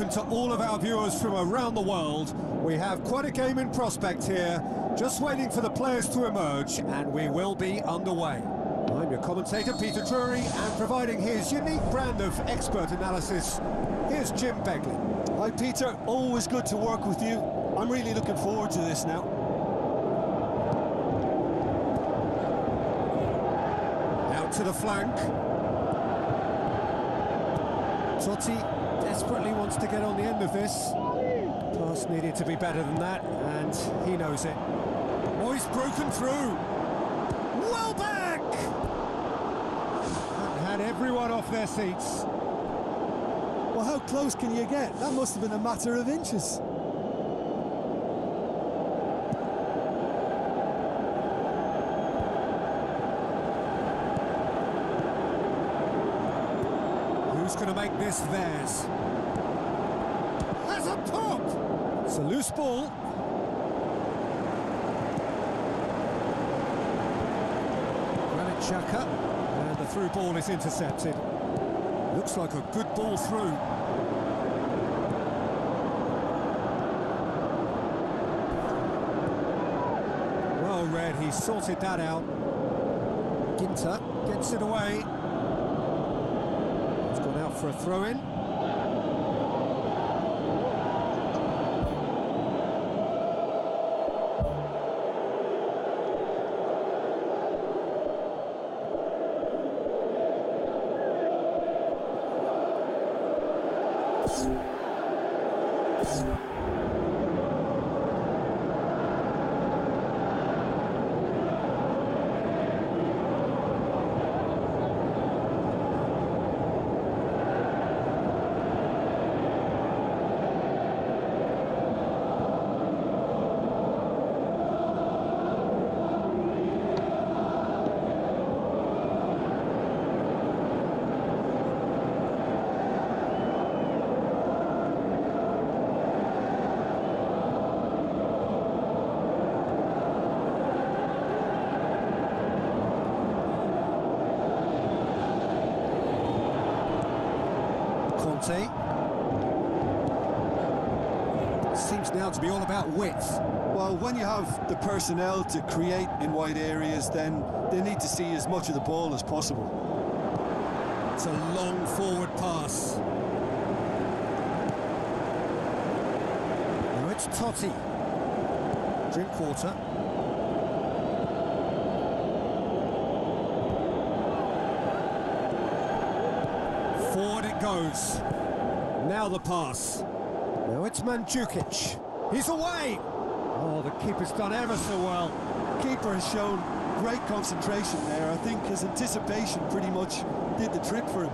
spoken to all of our viewers from around the world. We have quite a game in prospect here, just waiting for the players to emerge, and we will be underway. I'm your commentator, Peter Drury, and providing his unique brand of expert analysis, here's Jim Begley. Hi Peter, always good to work with you. I'm really looking forward to this now. Out to the flank. Totti desperately wants to get on the end of this. Pass needed to be better than that, and he knows it. Oh, he's broken through. Well back! That had everyone off their seats. Well, how close can you get? That must have been a matter of inches. Who's going to make this theirs? That's a pop! It's a loose ball. Granit Xhaka, and the through ball is intercepted. Looks like a good ball through. Well read, he sorted that out. Ginter gets it away. It's gone out for a throw-in. Seems now to be all about width. Well, when you have the personnel to create in wide areas, then they need to see as much of the ball as possible. It's a long forward pass. Now it's Totti. Drink water. Forward it goes. Now the pass. Now it's Mandzukic. He's away! Oh, the keeper's done ever so well. Keeper has shown great concentration there. I think his anticipation pretty much did the trick for him.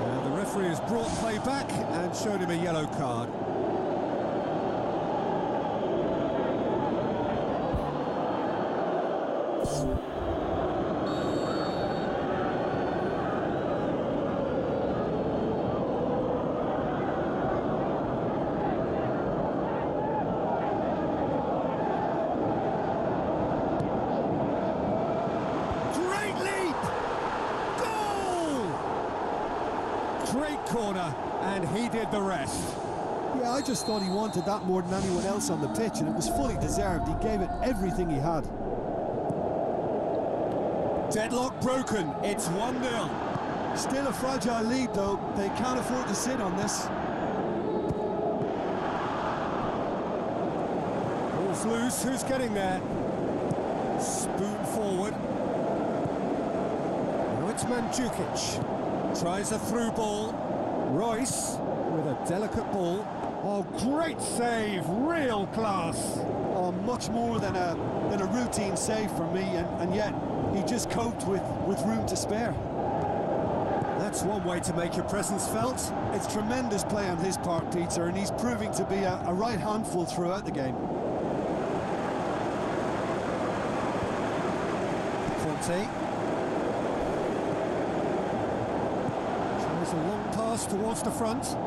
And the referee has brought play back and showed him a yellow card. Great corner, and he did the rest. Yeah, I just thought he wanted that more than anyone else on the pitch, and it was fully deserved. He gave it everything he had. Deadlock broken, it's 1-0. Still a fragile lead, though. They can't afford to sit on this. Ball's loose, who's getting there? Spoon forward. Now it's Mandzukic. Tries a through ball. Royce with a delicate ball. Oh, great save, real class. Oh, much more than a routine save for me, and yet he just coped with room to spare. That's one way to make your presence felt. It's tremendous play on his part, Peter, and he's proving to be a right handful throughout the game. Conte. A long pass towards the front.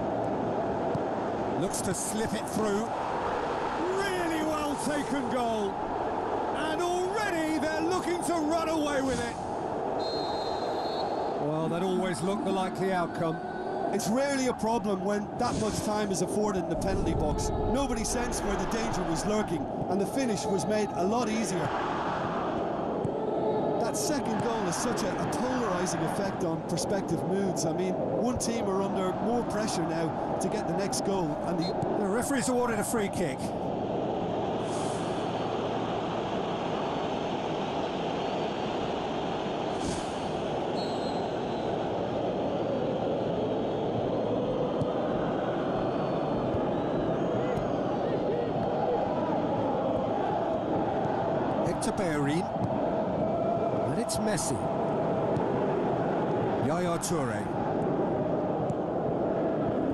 Looks to slip it through. Really well taken goal. And already they're looking to run away with it. Well, that always looked the likely outcome. It's rarely a problem when that much time is afforded in the penalty box. Nobody sensed where the danger was lurking, and the finish was made a lot easier. That second goal has such a polarising effect on prospective moods. I mean, one team are under more pressure now to get the next goal, and the referee's awarded a free kick. And it's Messi. Yaya Toure.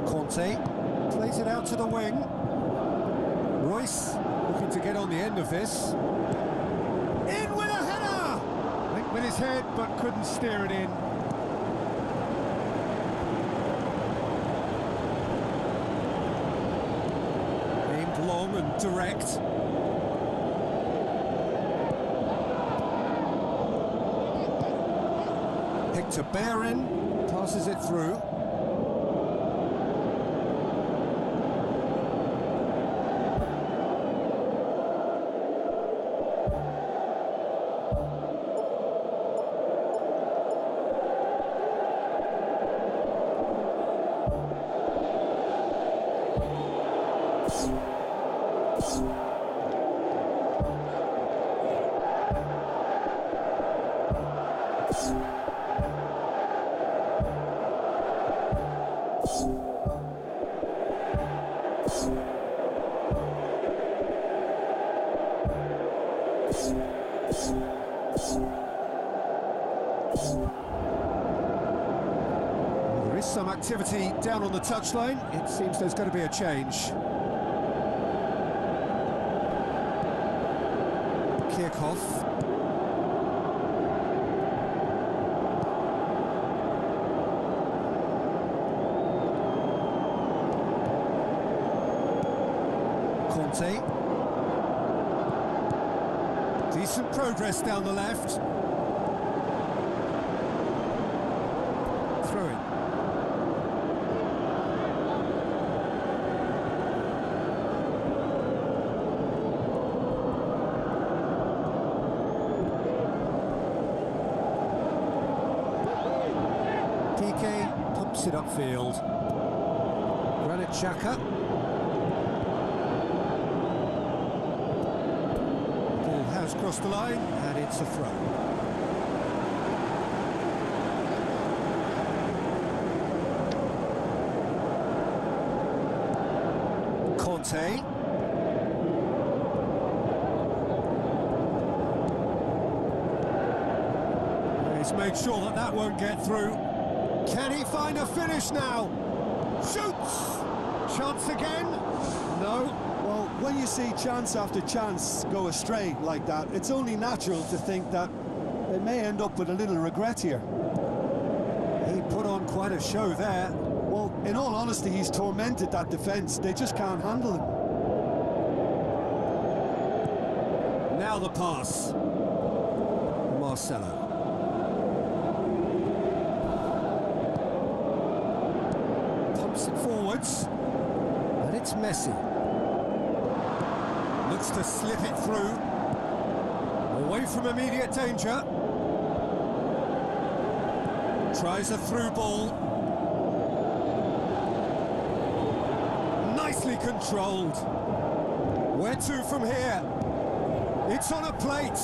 Conte plays it out to the wing. Royce looking to get on the end of this. In with a header! Went with his head but couldn't steer it in. Aimed long and direct. To Bellerin, passes it through. There is some activity down on the touchline. It seems there's going to be a change. Kirchhoff. Conte. Decent progress down the left. Throw in. PK pumps it upfield. Granit Xhaka. Has crossed the line, and it's a throw. Conte. He's made sure that that won't get through. Can he find a finish now? Shoots! Chance again? No. Well, when you see chance after chance go astray like that, it's only natural to think that they may end up with a little regret here. He put on quite a show there. Well, in all honesty, he's tormented that defence. They just can't handle him. Now the pass. Marcelo. Pumps it forwards. And it's Messi. Looks to slip it through. Away from immediate danger. Tries a through ball. Nicely controlled. Where to from here? It's on a plate.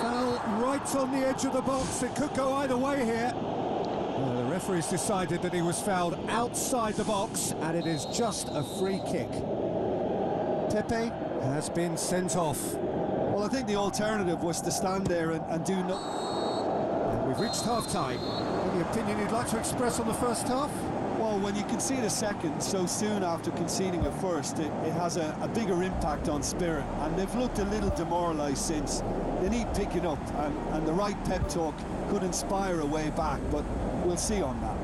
Foul right on the edge of the box. It could go either way here. Well, the referee's decided that he was fouled outside the box, and it is just a free kick. Pepe has been sent off. Well, I think the alternative was to stand there and do no... And we've reached half-time. Any opinion you'd like to express on the first half? Well, when you concede a second so soon after conceding a first, it has a bigger impact on spirit, and they've looked a little demoralised since. They need picking up, and the right pep talk could inspire a way back, but we'll see on that.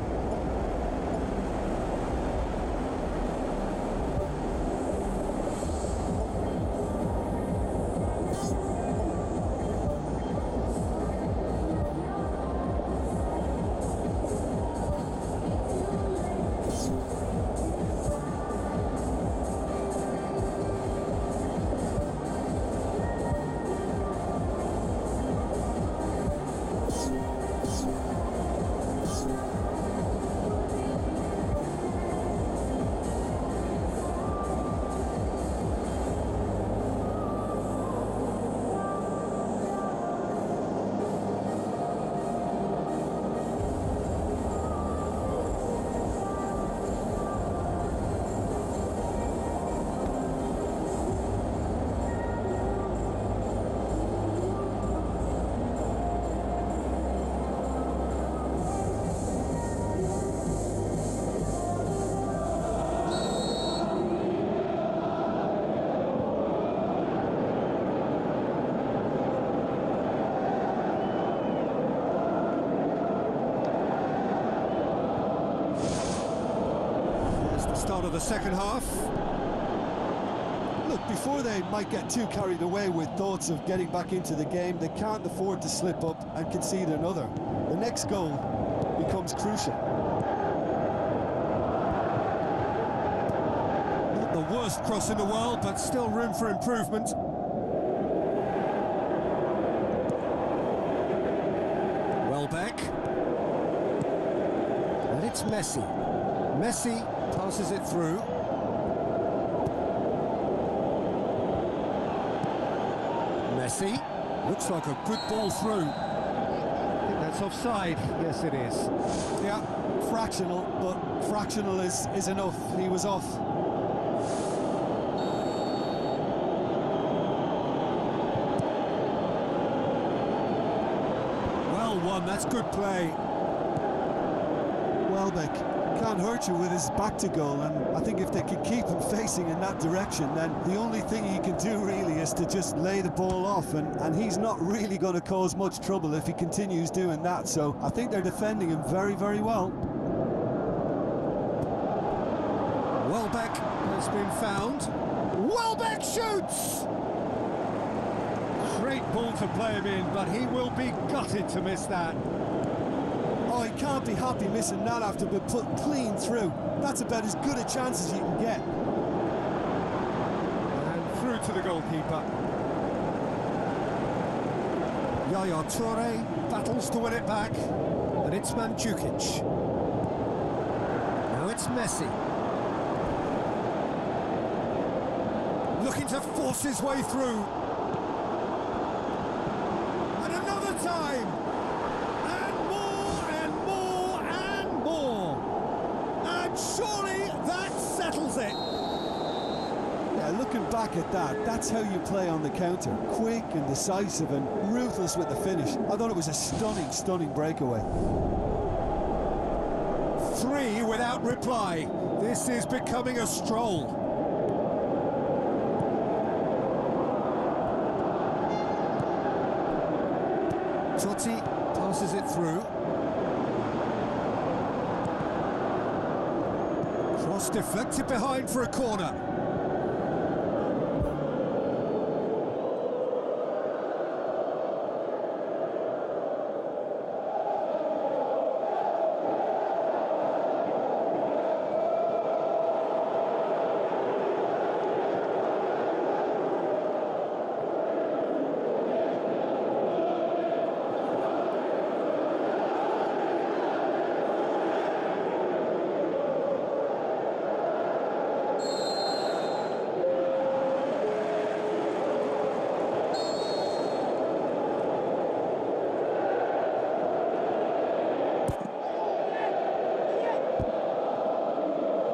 start of the second half. Look, before they might get too carried away with thoughts of getting back into the game, they can't afford to slip up and concede another. The next goal becomes crucial. Not the worst cross in the world, but still room for improvement. Welbeck. And it's Messi. Messi passes it through. Messi. Looks like a good ball through. I think that's offside. Yes, it is. Yeah, fractional, but fractional is enough. He was off. Well won, that's good play. Welbeck can't hurt you with his back to goal, and I think if they could keep him facing in that direction, then the only thing he can do really is to just lay the ball off, and he's not really going to cause much trouble if he continues doing that. So I think they're defending him very, very well. Welbeck has been found. Welbeck shoots! Great ball to play him in, but he will be gutted to miss that. Oh, he can't be happy missing that after being put clean through. That's about as good a chance as you can get. And through to the goalkeeper. Yaya Toure battles to win it back, and it's Mandzukic. Now it's Messi. Looking to force his way through. And another time! Surely that settles it. Yeah, looking back at that, that's how you play on the counter. Quick and decisive and ruthless with the finish. I thought it was a stunning, stunning breakaway. 3 without reply. This is becoming a stroll. Totti passes it through. Cross deflected behind for a corner.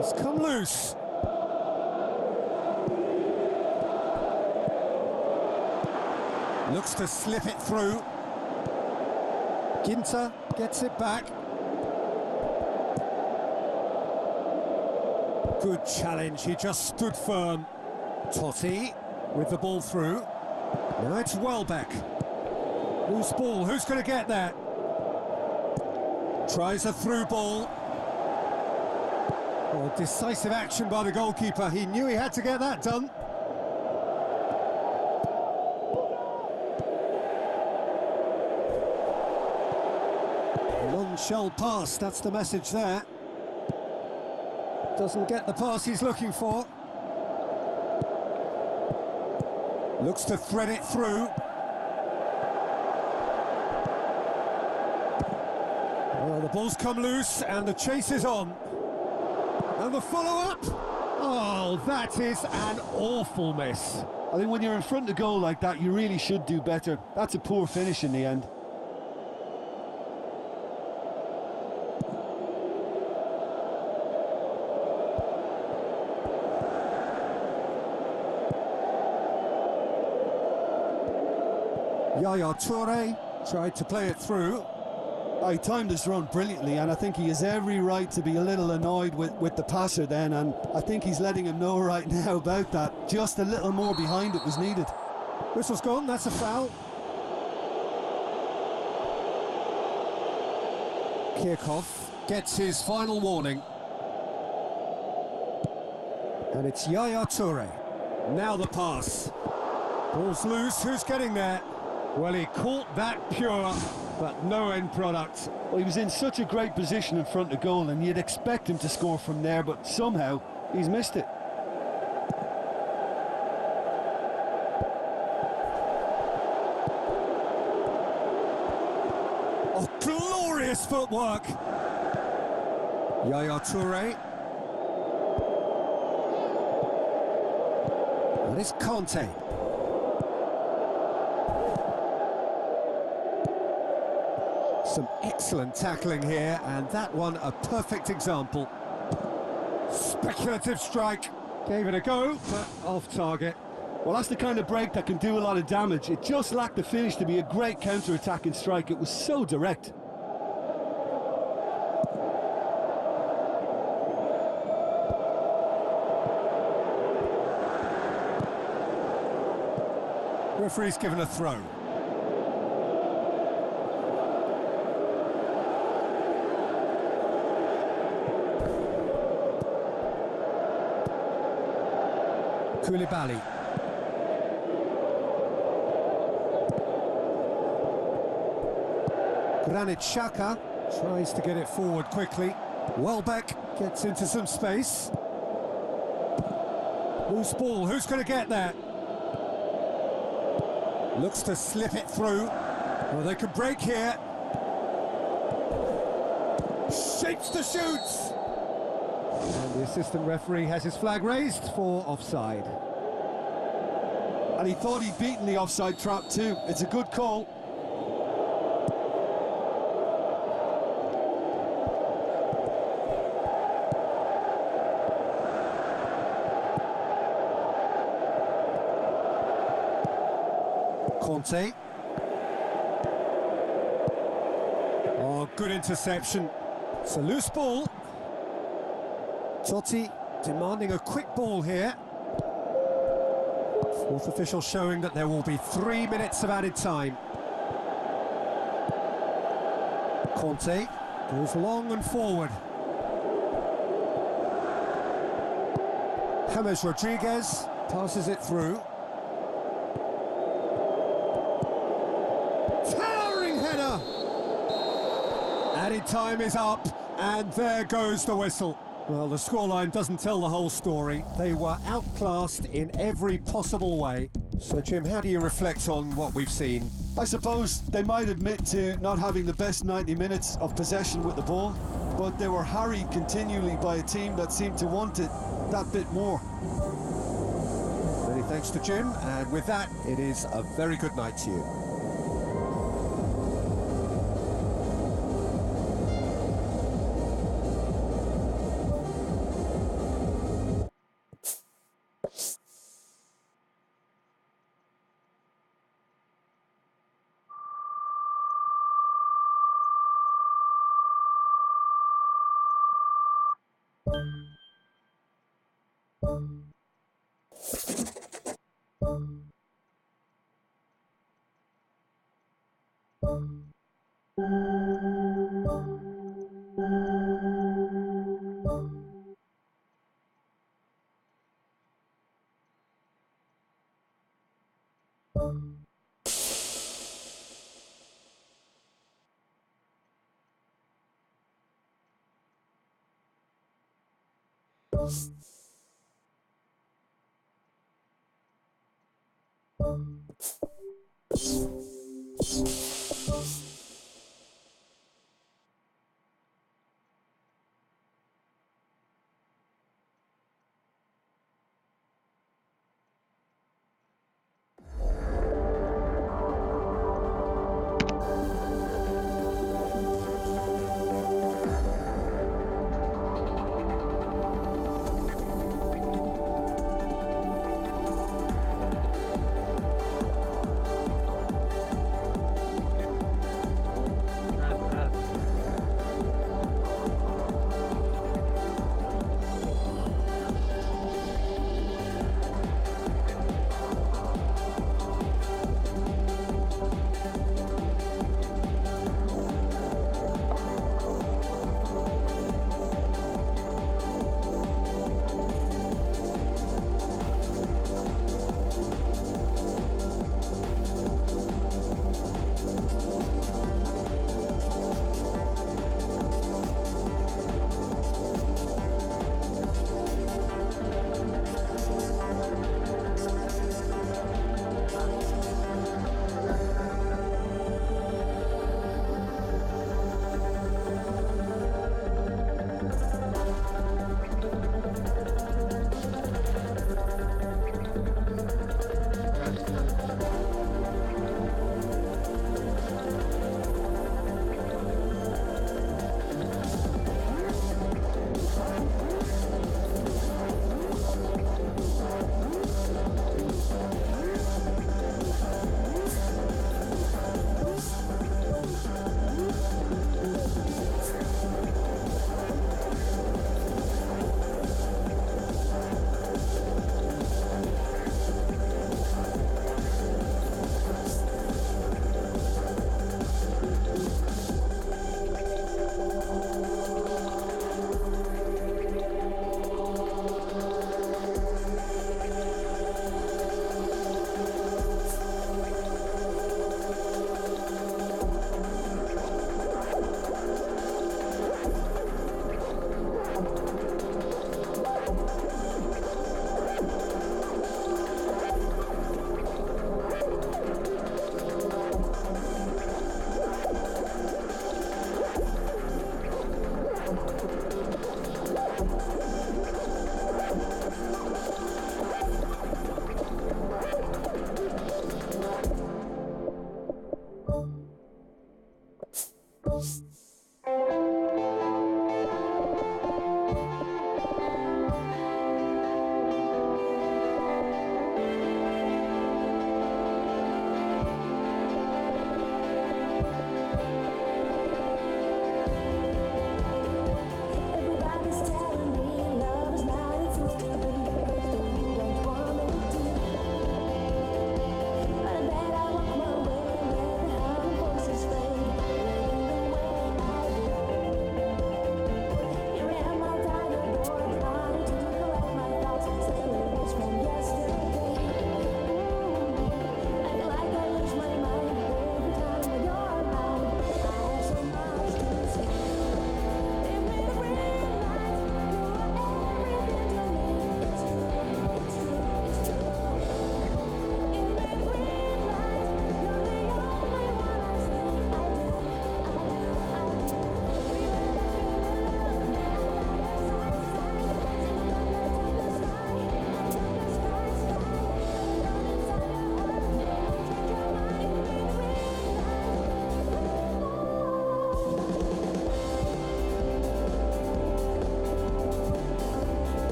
It's come loose. Looks to slip it through. Ginter gets it back. Good challenge, he just stood firm. Totti with the ball through. Now it's Welbeck. Loose ball, who's going to get that? Tries a through ball. Oh, decisive action by the goalkeeper. He knew he had to get that done. None shall pass, that's the message there. Doesn't get the pass he's looking for. Looks to thread it through. Well, the ball's come loose and the chase is on. And the follow-up! Oh, that is an awful miss. I think when you're in front of goal like that, you really should do better. That's a poor finish in the end. Yaya Toure tried to play it through. He timed his run brilliantly, and I think he has every right to be a little annoyed with the passer then, and I think he's letting him know right now about that. Just a little more behind it was needed. Whistle's gone, that's a foul. Kirchhoff gets his final warning. And it's Yaya Toure. Now the pass. Ball's loose, who's getting there? Well, he caught that pure, but no end product. Well, he was in such a great position in front of goal, and you'd expect him to score from there, but somehow he's missed it. Oh, glorious footwork! Yaya Toure. That is Conte. Some excellent tackling here, and that one a perfect example. Speculative strike. Gave it a go, but off target. Well, that's the kind of break that can do a lot of damage. It just lacked the finish to be a great counter-attacking strike. It was so direct. Referee's given a throw. Koulibaly. Granit Xhaka tries to get it forward quickly. Welbeck gets into some space. Loose ball, who's going to get there? Looks to slip it through. Well, they can break here. Shapes to shoot! And the assistant referee has his flag raised for offside. And he thought he'd beaten the offside trap too. It's a good call. Conte. Oh, good interception. It's a loose ball. Totti demanding a quick ball here. Fourth official showing that there will be 3 minutes of added time. Conte goes long and forward. James Rodriguez passes it through. Towering header! Added time is up, and there goes the whistle. Well, the scoreline doesn't tell the whole story. They were outclassed in every possible way. So, Jim, how do you reflect on what we've seen? I suppose they might admit to not having the best 90 minutes of possession with the ball, but they were harried continually by a team that seemed to want it that bit more. Many thanks to Jim, and with that, it is a very good night to you.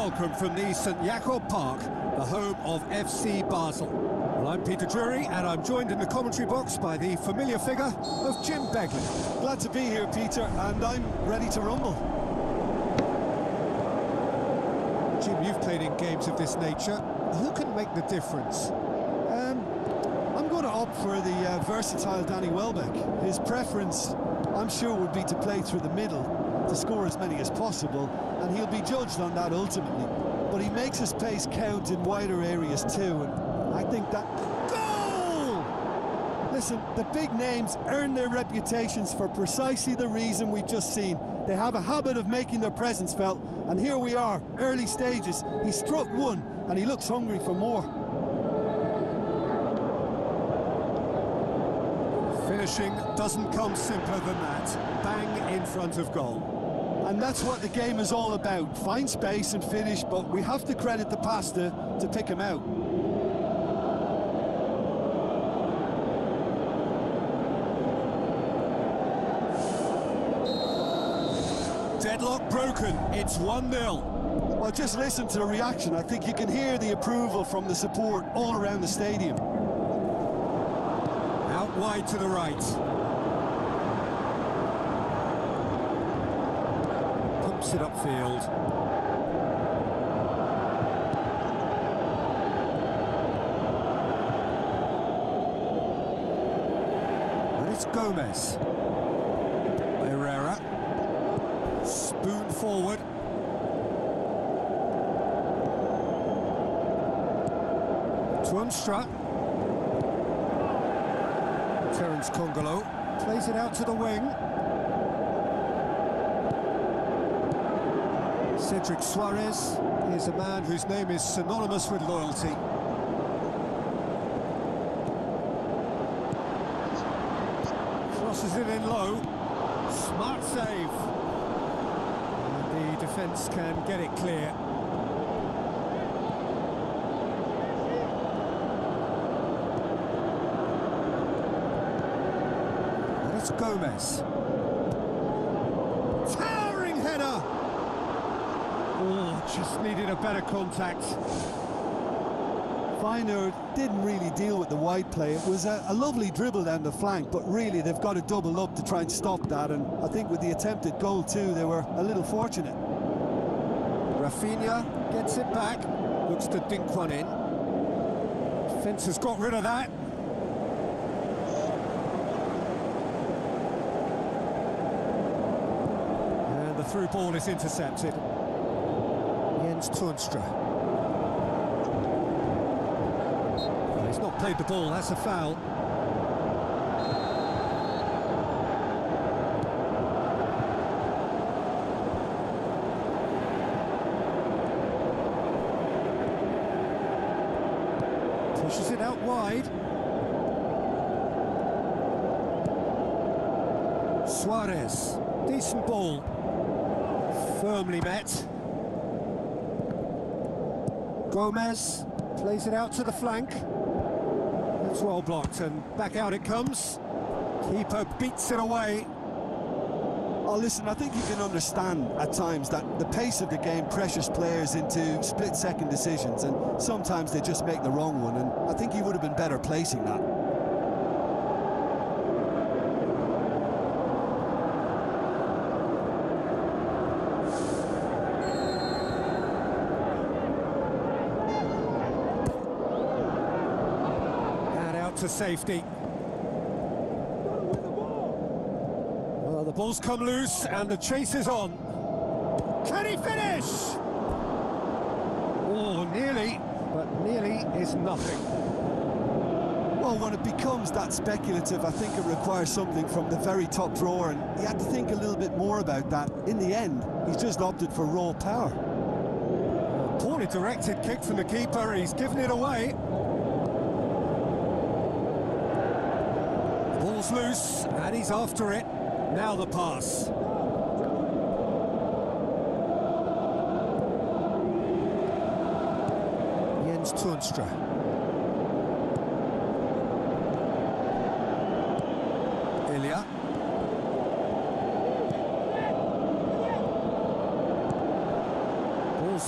welcome from the St Jakob Park, the home of FC Basel. Well, I'm Peter Drury, and I'm joined in the commentary box by the familiar figure of Jim Begley. Glad to be here, Peter, and I'm ready to rumble. Jim, you've played in games of this nature. Who can make the difference? I'm going to opt for the versatile Danny Welbeck. His preference, I'm sure, would be to play through the middle to score as many as possible, and he'll be judged on that ultimately. But he makes his pace count in wider areas too, and I think that... Goal! Listen, the big names earn their reputations for precisely the reason we've just seen. They have a habit of making their presence felt, and here we are, early stages. He struck one, and he looks hungry for more. Finishing doesn't come simpler than that. Bang in front of goal. And that's what the game is all about. Find space and finish, but we have to credit the pasta to pick him out. Deadlock broken, it's 1-0. Well, just listen to the reaction. I think you can hear the approval from the support all around the stadium. Out wide to the right. Pumps it upfield. And it's Gomez. Herrera. Spoon forward. Twumstra. Terence Congolo plays it out to the wing. Cedric Suarez is a man whose name is synonymous with loyalty. Crosses it in low. Smart save. And the defence can get it clear. And it's Gomez. Towering header! Oh, just needed a better contact. Feyenoord didn't really deal with the wide play. It was a lovely dribble down the flank, but really they've got to double up to try and stop that, and I think with the attempted goal too, they were a little fortunate. Rafinha gets it back, looks to dink one in. Defence has got rid of that. And the through ball is intercepted. Jens Twumstra. He's not played the ball, that's a foul. Pushes it out wide. Suarez, decent ball. Firmly met. Gomez plays it out to the flank. That's well blocked, and back out it comes. Keeper beats it away. Oh, listen, I think you can understand at times that the pace of the game pressures players into split-second decisions, and sometimes they just make the wrong one, and I think he would have been better placing that. To safety. Well, the ball's come loose and the chase is on. Can he finish? Oh, nearly, but nearly is nothing. Well, when it becomes that speculative, I think it requires something from the very top drawer, and he had to think a little bit more about that. In the end, he's just opted for raw power. A poorly directed kick from the keeper, he's given it away. Ball's loose, and he's after it. Now the pass. Jens Twumstra. Ilya.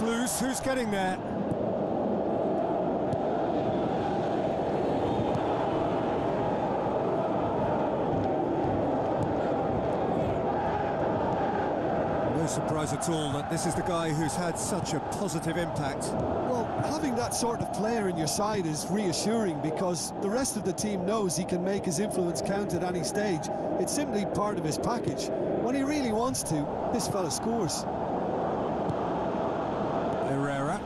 It's loose, who's getting there? No surprise at all that this is the guy who's had such a positive impact. Well, having that sort of player in your side is reassuring because the rest of the team knows he can make his influence count at any stage. It's simply part of his package. When he really wants to, this fella scores. Herrera.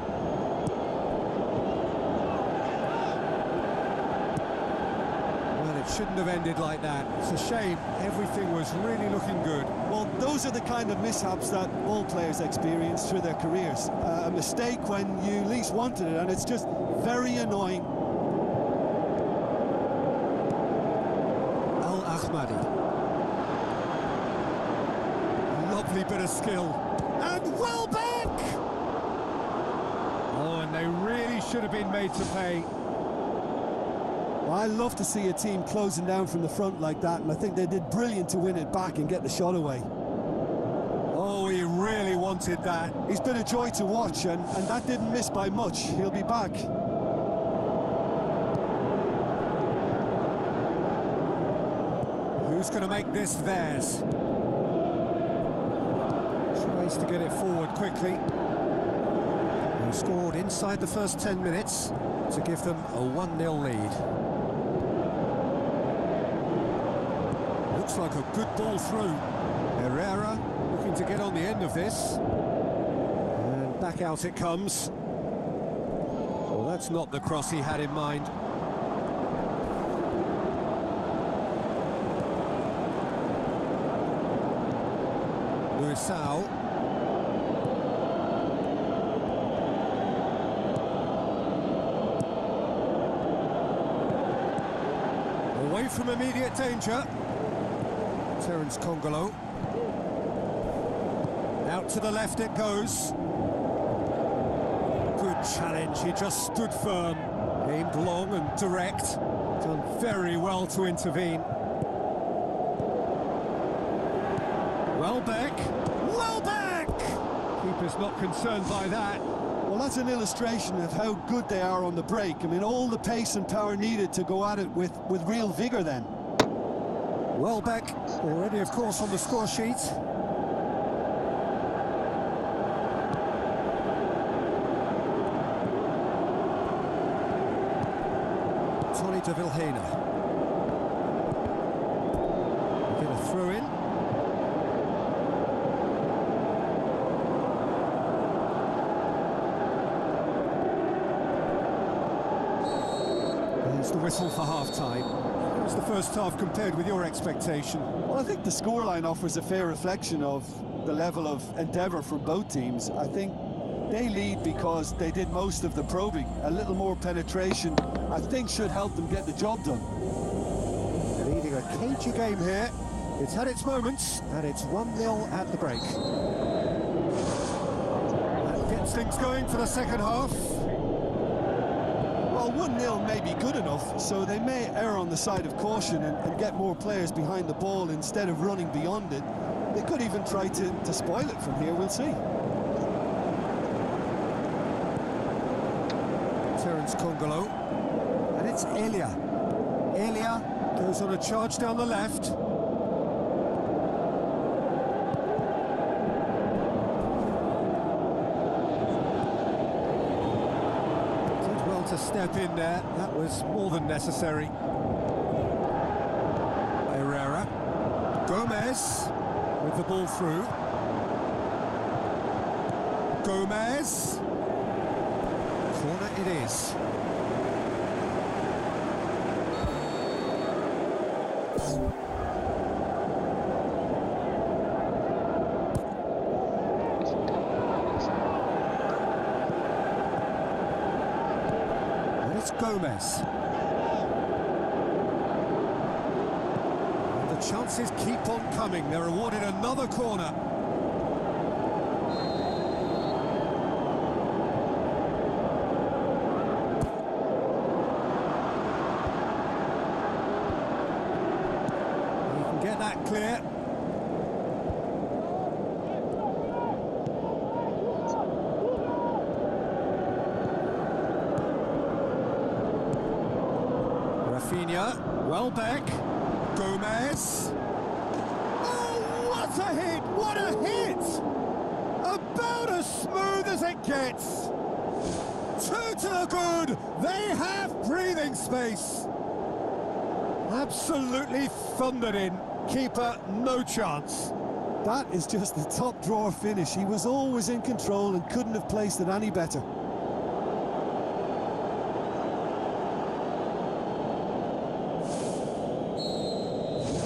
Well, it shouldn't have ended like that. It's a shame. Everything was really looking good. Well, those are the kind of mishaps that all players experience through their careers. A mistake when you least wanted it, and it's just very annoying. Al-Ahmadi. Lovely bit of skill. And Welbeck! Oh, and they really should have been made to pay. I love to see a team closing down from the front like that, and I think they did brilliant to win it back and get the shot away. Oh, he really wanted that. He's been a joy to watch, and that didn't miss by much. He'll be back. Who's going to make this theirs? Tries to get it forward quickly. He scored inside the first 10 minutes to give them a 1-0 lead. Looks like a good ball through. Herrera looking to get on the end of this. And back out it comes. Well, that's not the cross he had in mind. Luisao. Away from immediate danger. Terence Congolo. Out to the left it goes. Good challenge, he just stood firm. Aimed long and direct. Done very well to intervene. Welbeck. Welbeck! Keeper's not concerned by that. Well, that's an illustration of how good they are on the break. I mean, all the pace and power needed to go at it with real vigour then. Welbeck, already, of course, on the score sheet. Tony de Vilhena. Get a throw in. There's the whistle for half-time. How's the first half compared with your expectation? Well, I think the scoreline offers a fair reflection of the level of endeavour from both teams. I think they lead because they did most of the probing. A little more penetration, I think, should help them get the job done. Leading a cagey game here. It's had its moments, and it's 1-0 at the break. That gets things going for the second half. Well, 1-0 may be good enough, so they may err on the side of caution and get more players behind the ball instead of running beyond it. They could even try to spoil it from here, we'll see. Terence Congolo. And it's Elia. Elia goes on a charge down the left. To step in there, that was more than necessary. Herrera. Gomez with the ball through. Gomez. Corner it is. Gomez. And the chances keep on coming. They're awarded another corner. You can get that clear. Rafinha, Welbeck, Gomez. Oh, what a hit! What a hit! About as smooth as it gets. Two to the good. They have breathing space. Absolutely thundered in. Keeper, no chance. That is just the top drawer finish. He was always in control and couldn't have placed it any better.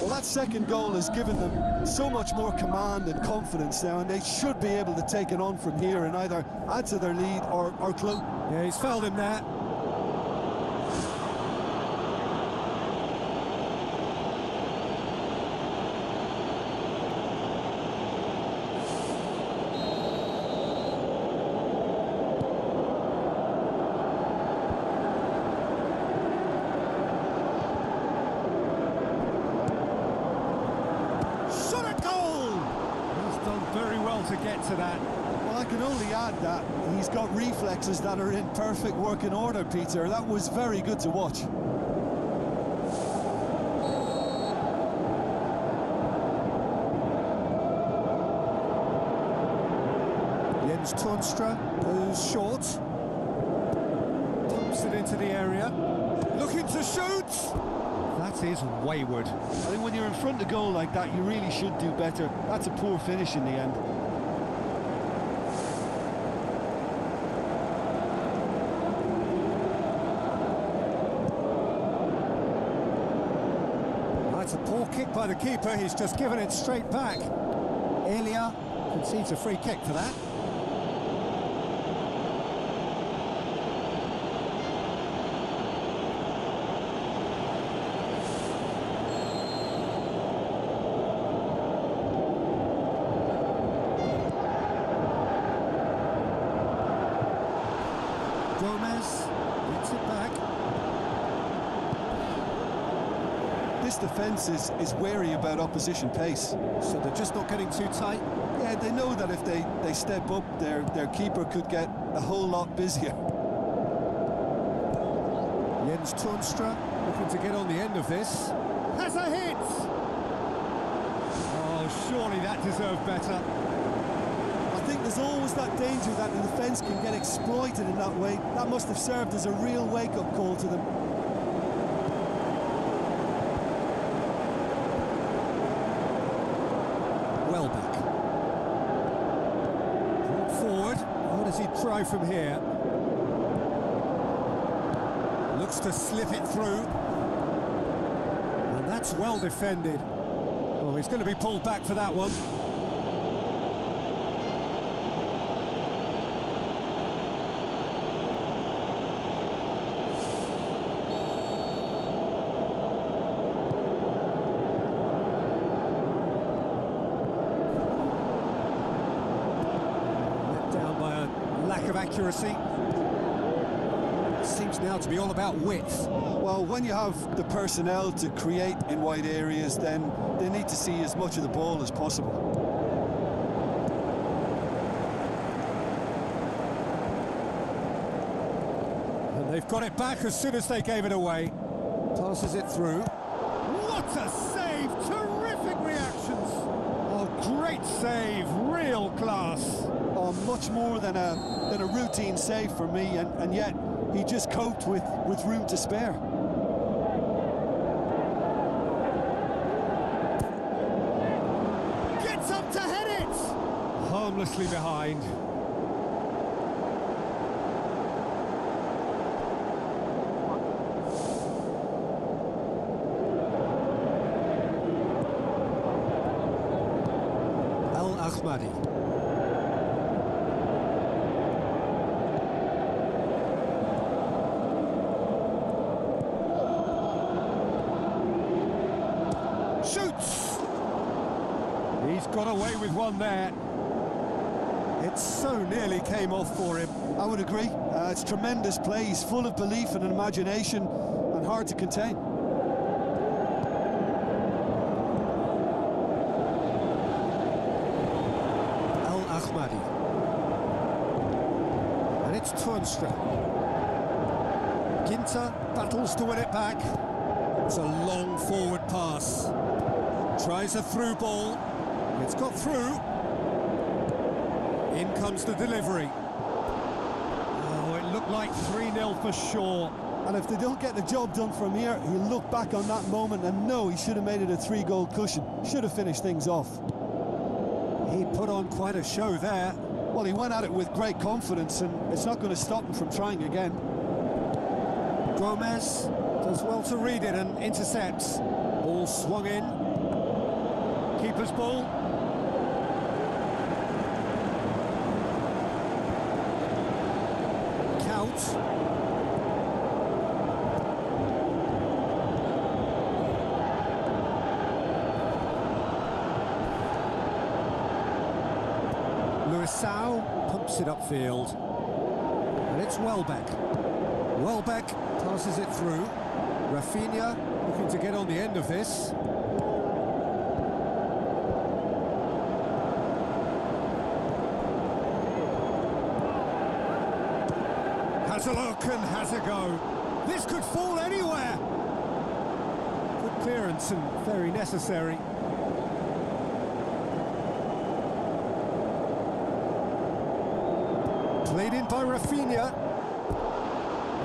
Well, that second goal has given them so much more command and confidence now, and they should be able to take it on from here and either add to their lead or close. Yeah, he's fouled him there. Very well to get to that. Well, I can only add that he's got reflexes that are in perfect working order, Peter. That was very good to watch. Jens Toornstra goes short. Pumps it into the area. Looking to shoot! That is wayward. I think when you're in front of goal like that, you really should do better. That's a poor finish in the end. That's a poor kick by the keeper. He's just given it straight back. Elia concedes a free kick for that. Gomez gets it back. This defence is wary about opposition pace. So they're just not getting too tight? Yeah, they know that if they step up, their keeper could get a whole lot busier. Jens Toornstra looking to get on the end of this. Has a hit! Oh, surely that deserved better. I think there's always that danger that the defence can get exploited in that way. That must have served as a real wake-up call to them. Welbeck. Brought forward. What does he try from here? Looks to slip it through. And that's well defended. Oh, he's going to be pulled back for that one. Lack of accuracy. Seems now to be all about width. Well, when you have the personnel to create in wide areas, then they need to see as much of the ball as possible. And they've got it back as soon as they gave it away. Passes it through. What a save! Terrific reactions! Oh, great save, real class. Oh, much more than a routine save for me, and yet he just coped with room to spare. Gets up to head it! Harmlessly behind. Al-Ahmadi. Shoots! He's got away with one there. It so nearly came off for him. I would agree. It's tremendous play. He's full of belief and imagination and hard to contain. Al-Ahmadi. And it's Toornstra. Ginter battles to win it back. It's a long forward pass. Tries a through ball. It's got through. In comes the delivery. Oh, it looked like 3-0 for sure. And if they don't get the job done from here, he'll look back on that moment and know he should have made it a 3-goal cushion. Should have finished things off. He put on quite a show there. Well, he went at it with great confidence, and it's not going to stop him from trying again. Gomez does well to read it and intercepts. Ball swung in. Keeper's ball. Count. Luisao pumps it upfield, and it's Welbeck. Welbeck passes it through. Rafinha looking to get on the end of this. Has a look and has a go. This could fall anywhere. Good clearance and very necessary. Played in by Rafinha.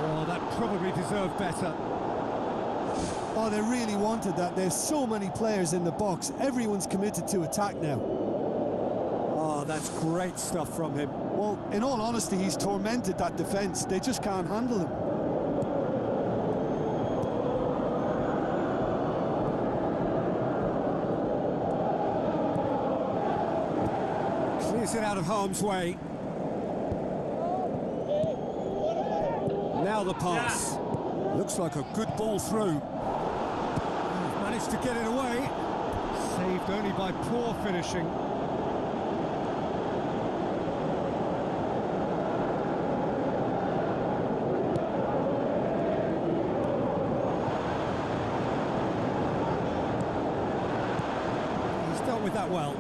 Oh, that probably deserved better. Oh, they really wanted that. There's so many players in the box. Everyone's committed to attack now. Oh, that's great stuff from him. Well, in all honesty, he's tormented that defence. They just can't handle him. Clears it out of harm's way. Now the pass. Looks like a good ball through. Managed to get it away. Saved only by poor finishing. He's dealt with that well.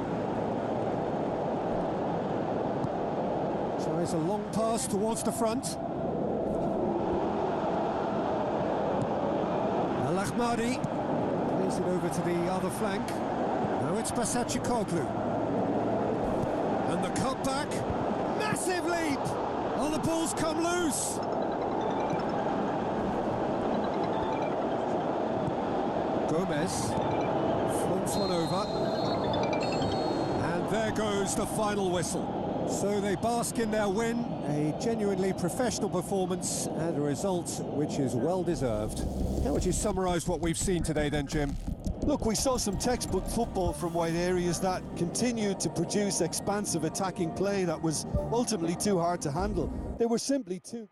Tries a long pass towards the front. Ahmadi plays it over to the other flank. Now it's Basacikoglu. And the cutback. Massive leap! Oh, the ball's come loose. Gomez floats one over. And there goes the final whistle. So they bask in their win, a genuinely professional performance and a result which is well deserved. How would you summarise what we've seen today then, Jim? Look, we saw some textbook football from wide areas that continued to produce expansive attacking play that was ultimately too hard to handle. They were simply too...